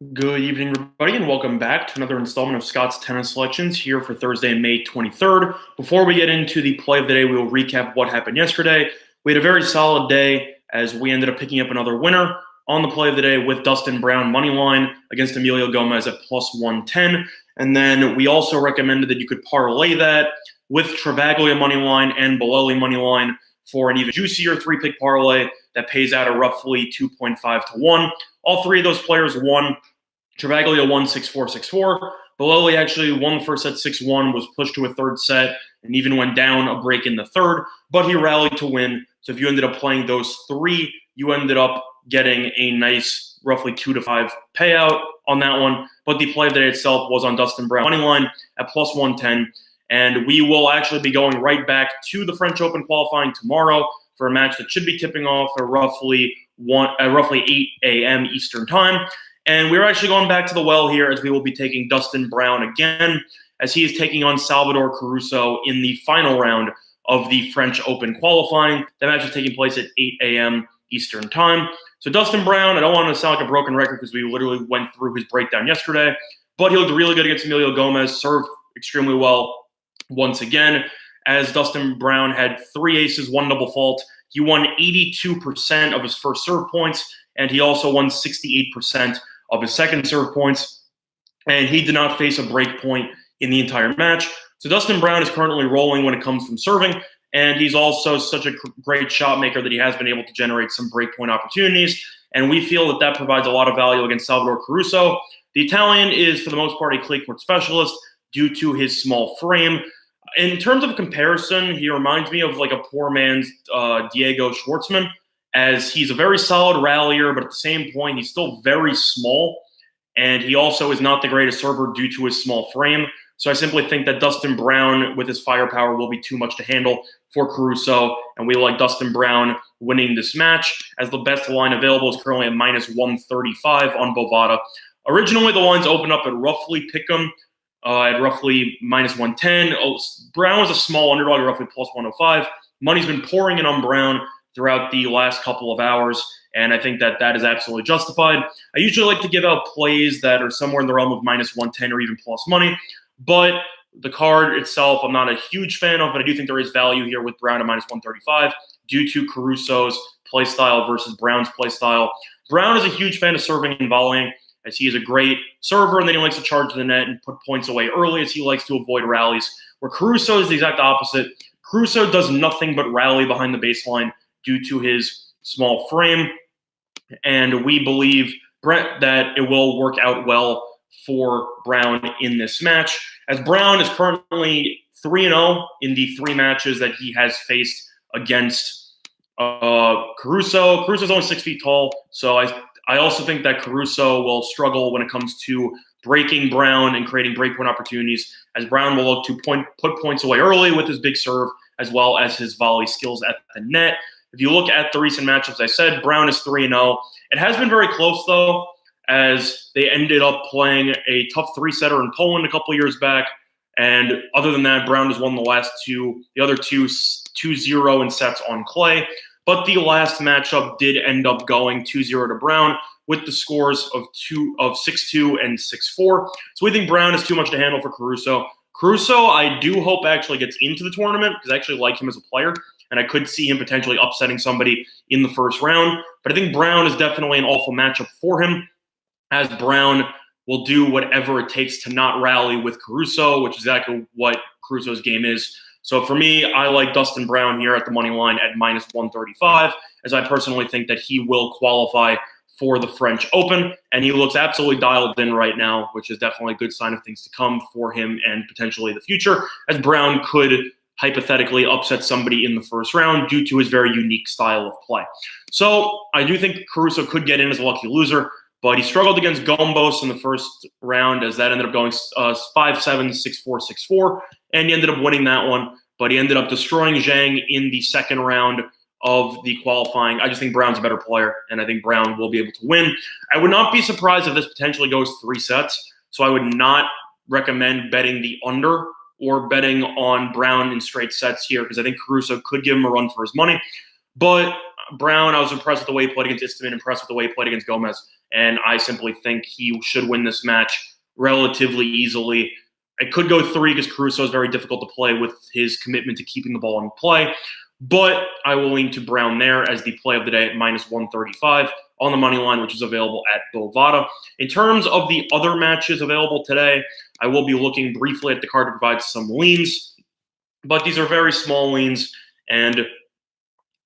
Good evening, everybody, and welcome back to another installment of Scott's Tennis Selections here for Thursday, May 23rd. Before we get into the play of the day, we will recap what happened yesterday. We had a very solid day as we ended up picking up another winner on the play of the day with Dustin Brown money line against Emilio Gomez at plus 110. And then we also recommended that you could parlay that with Travaglia money line and Bolelli money line for an even juicier three-pick parlay that pays out at roughly 2.5 to 1. All three of those players won. Travaglia won 6-4, 6-4. Bolelli actually won the first set 6-1, was pushed to a third set, and even went down a break in the third, but he rallied to win. So if you ended up playing those three, you ended up getting a nice roughly 2 to 5 payout on that one. But the play of the day itself was on Dustin Brown money line at plus 110. And we will actually be going right back to the French Open qualifying tomorrow for a match that should be tipping off at roughly 8 a.m. Eastern time. And we're actually going back to the well here as we will be taking Dustin Brown again as he is taking on Salvatore Caruso in the final round of the French Open qualifying. That match is taking place at 8 a.m. Eastern time. So Dustin Brown, I don't want to sound like a broken record because we literally went through his breakdown yesterday, but he looked really good against Emilio Gomez, served extremely well once again, as Dustin Brown had 3 aces, 1 double fault. He won 82% of his first serve points, and he also won 68% of his second serve points, and he did not face a break point in the entire match. So Dustin Brown is currently rolling when it comes from serving, and he's also such a great shot maker that he has been able to generate some break point opportunities, and we feel that that provides a lot of value against Salvatore Caruso. The Italian is, for the most part, a clay court specialist due to his small frame. In terms of comparison, he reminds me of like a poor man's Diego Schwartzman, as he's a very solid rallier, but at the same point, he's still very small, and he also is not the greatest server due to his small frame. So I simply think that Dustin Brown, with his firepower, will be too much to handle for Caruso, and we like Dustin Brown winning this match, as the best line available is currently at minus 135 on Bovada. Originally, the lines opened up at roughly pick'em, at roughly minus 110. Brown was a small underdog, roughly plus 105. Money's been pouring in on Brown throughout the last couple of hours, and I think that that is absolutely justified. I usually like to give out plays that are somewhere in the realm of minus 110 or even plus money, but the card itself I'm not a huge fan of, but I do think there is value here with Brown at minus 135 due to Caruso's play style versus Brown's play style. Brown is a huge fan of serving and volleying, as he is a great server, and then he likes to charge the net and put points away early, as he likes to avoid rallies, where Caruso is the exact opposite. Caruso does nothing but rally behind the baseline due to his small frame, and we believe, Brett, that it will work out well for Brown in this match, as Brown is currently 3-0 in the 3 matches that he has faced against Caruso. Caruso's only 6 feet tall, so I also think that Caruso will struggle when it comes to breaking Brown and creating breakpoint opportunities, as Brown will look to put points away early with his big serve, as well as his volley skills at the net. If you look at the recent matchups, I said Brown is 3-0. It has been very close, though, as they ended up playing a tough 3-setter in Poland a couple years back. And other than that, Brown has won the last 2, the other 2-0 in sets on clay. But the last matchup did end up going 2-0 to Brown with the scores of 6-2 and 6-4. So we think Brown is too much to handle for Caruso. Caruso, I do hope actually gets into the tournament because I actually like him as a player, and I could see him potentially upsetting somebody in the first round. But I think Brown is definitely an awful matchup for him, as Brown will do whatever it takes to not rally with Caruso, which is exactly what Caruso's game is. So for me, I like Dustin Brown here at the money line at minus 135, as I personally think that he will qualify for the French Open, and he looks absolutely dialed in right now, which is definitely a good sign of things to come for him and potentially the future, as Brown could hypothetically upset somebody in the first round due to his very unique style of play. So I do think Caruso could get in as a lucky loser, but he struggled against Gombos in the first round, as that ended up going 5-7, 6-4, 6-4, and he ended up winning that one, but he ended up destroying Zhang in the second round of the qualifying. I just think Brown's a better player, and I think Brown will be able to win. I would not be surprised if this potentially goes 3 sets, so I would not recommend betting the under or betting on Brown in straight sets here, because I think Caruso could give him a run for his money. But Brown, I was impressed with the way he played against Istman, impressed with the way he played against Gomez, and I simply think he should win this match relatively easily. It could go 3 because Caruso is very difficult to play with his commitment to keeping the ball in play, but I will lean to Brown there as the play of the day at -135 on the money line, which is available at Bovada. In terms of the other matches available today, I will be looking briefly at the card to provide some leans, but these are very small leans, and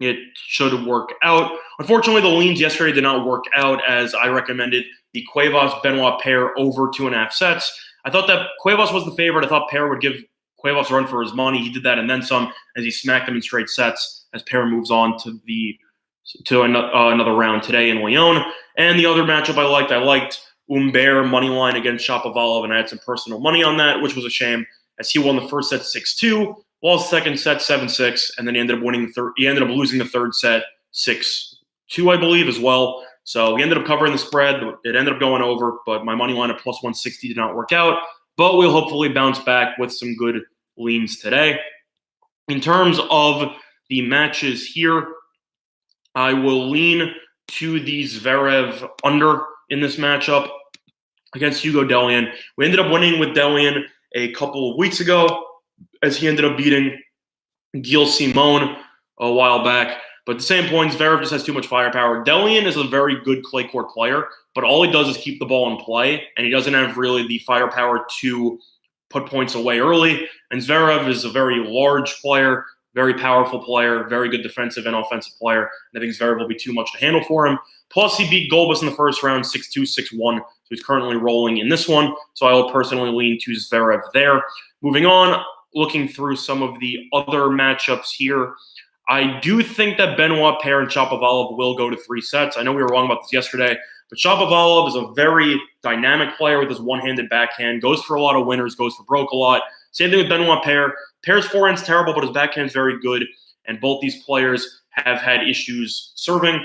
it should work out. Unfortunately, the leans yesterday did not work out as I recommended the Cuevas-Benoit pair over 2.5 sets. I thought that Cuevas was the favorite. I thought Pair would give Cuevas a run for his money. He did that and then some as he smacked him in straight sets as Pair moves on to another round today in Lyon. And the other matchup I liked Humbert money line against Shapovalov, and I had some personal money on that, which was a shame as he won the first set 6-2, lost the second set 7-6, and then he ended up winning the third. He ended up losing the third set 6-2, I believe, as well. So he ended up covering the spread. It ended up going over, but my money line at +160 did not work out. But we'll hopefully bounce back with some good leans today. In terms of the matches here, I will lean to the Zverev under in this matchup against Hugo Dellien. We ended up winning with Dellien a couple of weeks ago as he ended up beating Gilles Simon a while back. But at the same point, Zverev just has too much firepower. Dellien is a very good clay court player, but all he does is keep the ball in play, and he doesn't have really the firepower to put points away early. And Zverev is a very large player, very powerful player, very good defensive and offensive player. And I think Zverev will be too much to handle for him. Plus, he beat Golbas in the first round 6-2, 6-1. So he's currently rolling in this one. So I will personally lean to Zverev there. Moving on, looking through some of the other matchups here, I do think that Benoit Paire and Shapovalov will go to 3 sets. I know we were wrong about this yesterday, but Shapovalov is a very dynamic player with his one-handed backhand, goes for a lot of winners, goes for broke a lot. Same thing with Benoit Paire. Paire's forehand's terrible, but his backhand's very good, and both these players have had issues serving.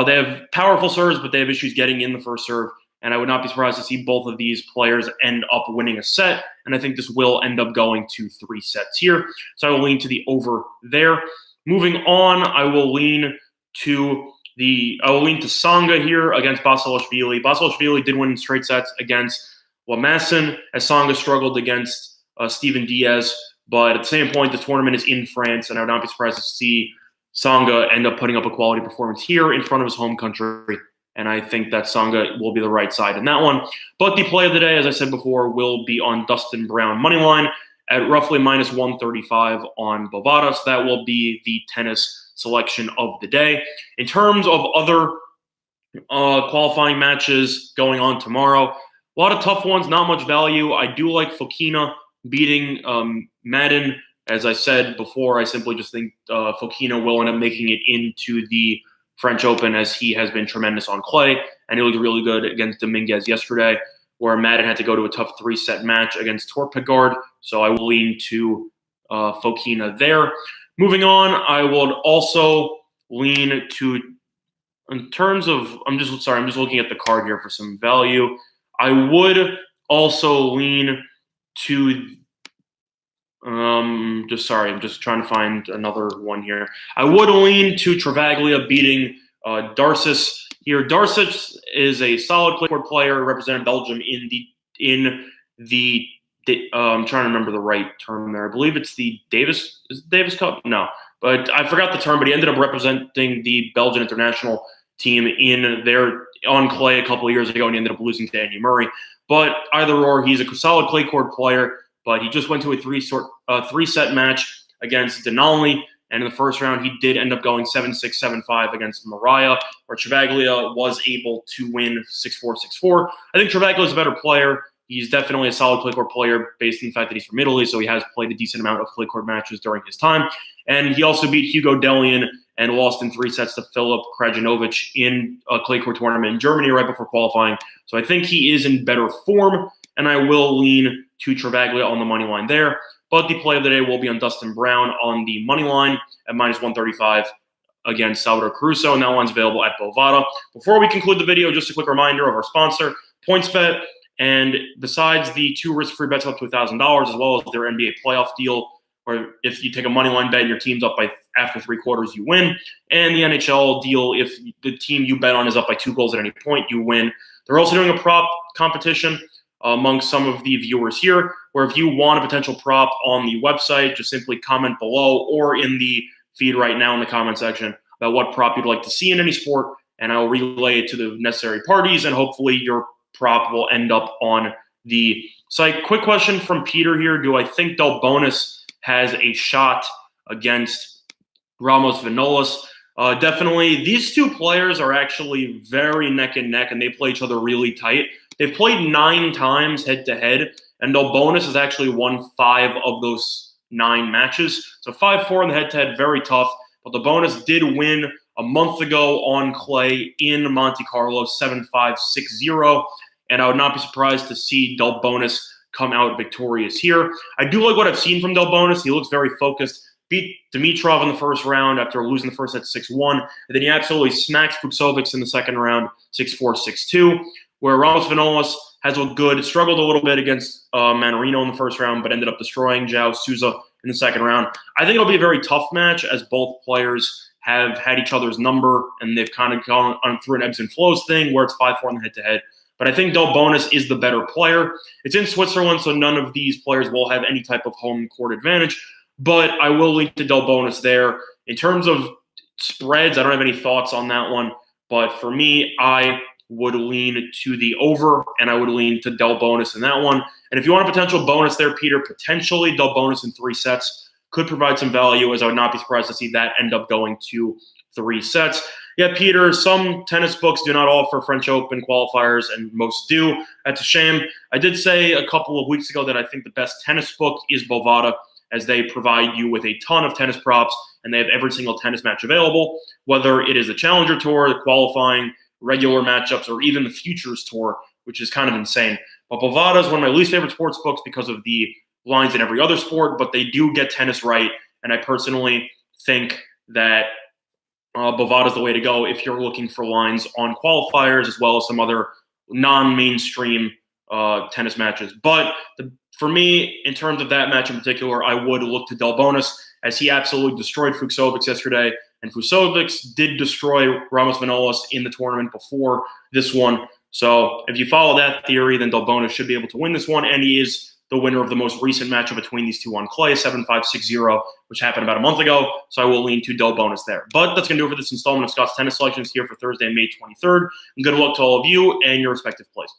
They have powerful serves, but they have issues getting in the first serve, and I would not be surprised to see both of these players end up winning a set, and I think this will end up going to 3 sets here. So I will lean to the over there. Moving on, I will lean to Tsonga here against Basilashvili. Basilashvili did win in straight sets against Lamassin, as Tsonga struggled against Steven Diaz. But at the same point, the tournament is in France, and I would not be surprised to see Tsonga end up putting up a quality performance here in front of his home country. And I think that Tsonga will be the right side in that one. But the play of the day, as I said before, will be on Dustin Brown moneyline at roughly -135 on Bovada. So that will be the tennis selection of the day. In terms of other qualifying matches going on tomorrow, a lot of tough ones, not much value. I do like Fokina beating Madden. As I said before, I simply just think Fokina will end up making it into the French Open as he has been tremendous on clay, and he looked really good against Dominguez yesterday, where Madden had to go to a tough 3-set match against Torpegard. So I will lean to Fokina there. Moving on, I would also lean to, in terms of, I'm just looking at the card here for some value. I would also lean to, I'm just trying to find another one here. I would lean to Travaglia beating Darcis here. Darcis is a solid clay court player, represented Belgium in the I'm trying to remember the right term there. I believe it's the Davis Cup? No, but I forgot the term, but he ended up representing the Belgian international team on clay a couple of years ago, and he ended up losing to Andy Murray. But either or, he's a solid clay court player, but he just went to a 3-set match against Denali, and in the first round, he did end up going 7-6, 7-5 against Mariah, where Travaglia was able to win 6-4, 6-4. I think Travaglia is a better player. He's definitely a solid clay court player based on the fact that he's from Italy, so he has played a decent amount of clay court matches during his time. And he also beat Hugo Dellien and lost in 3 sets to Filip Krajinovic in a clay court tournament in Germany right before qualifying. So I think he is in better form, and I will lean to Travaglia on the money line there. But the play of the day will be on Dustin Brown on the money line at -135 against Salvatore Caruso, and that one's available at Bovada. Before we conclude the video, just a quick reminder of our sponsor, PointsBet. And besides the 2 risk-free bets up to $1,000, as well as their NBA playoff deal, or if you take a money line bet and your team's up by after 3 quarters, you win. And the NHL deal, if the team you bet on is up by 2 goals at any point, you win. They're also doing a prop competition among some of the viewers here, where if you want a potential prop on the website, just simply comment below or in the feed right now in the comment section about what prop you'd like to see in any sport, and I'll relay it to the necessary parties, and hopefully your prop will end up on the site. Quick question from Peter here. Do I think Delbonis has a shot against Ramos Vinolas? Definitely. These 2 players are actually very neck and neck, and they play each other really tight. They've played 9 times head-to-head, and Delbonis has actually won 5 of those 9 matches. So 5-4 in the head-to-head, very tough. But Delbonis did win a month ago on clay in Monte Carlo, 7-5, 6-0. And I would not be surprised to see Delbonis come out victorious here. I do like what I've seen from Delbonis. He looks very focused. Beat Dimitrov in the first round after losing the first set 6-1. And then he absolutely smacked Fucsovics in the second round, 6-4, 6-2. Where Ramos Vinolas has looked good. Struggled a little bit against Manarino in the first round, but ended up destroying João Sousa in the second round. I think it'll be a very tough match, as both players have had each other's number, and they've kind of gone on through an ebbs and flows thing where it's 5-4 in the head-to-head. But I think Delbonis is the better player. It's in Switzerland, so none of these players will have any type of home court advantage. But I will lean to Delbonis there. In terms of spreads, I don't have any thoughts on that one. But for me, I would lean to the over, and I would lean to Delbonis in that one. And if you want a potential bonus there, Peter, potentially Delbonis in 3 sets could provide some value, as I would not be surprised to see that end up going to 3 sets. Yeah, Peter, some tennis books do not offer French Open qualifiers, and most do. That's a shame. I did say a couple of weeks ago that I think the best tennis book is Bovada, as they provide you with a ton of tennis props, and they have every single tennis match available, whether it is the Challenger Tour, the qualifying, regular matchups, or even the Futures Tour, which is kind of insane. But Bovada is one of my least favorite sports books because of the lines in every other sport, but they do get tennis right, and I personally think that Bovada is the way to go if you're looking for lines on qualifiers as well as some other non-mainstream tennis matches. But for me, in terms of that match in particular, I would look to Delbonis, as he absolutely destroyed Fucsovics yesterday, and Fucsovics did destroy Ramos Vinolas in the tournament before this one. So if you follow that theory, then Delbonis should be able to win this one, and he is the winner of the most recent matchup between these 2 on clay, 7-5, 6-0, which happened about a month ago. So I will lean to Delbonis there. But that's going to do it for this installment of Scott's Tennis Selections here for Thursday, May 23rd. And good luck to all of you and your respective plays.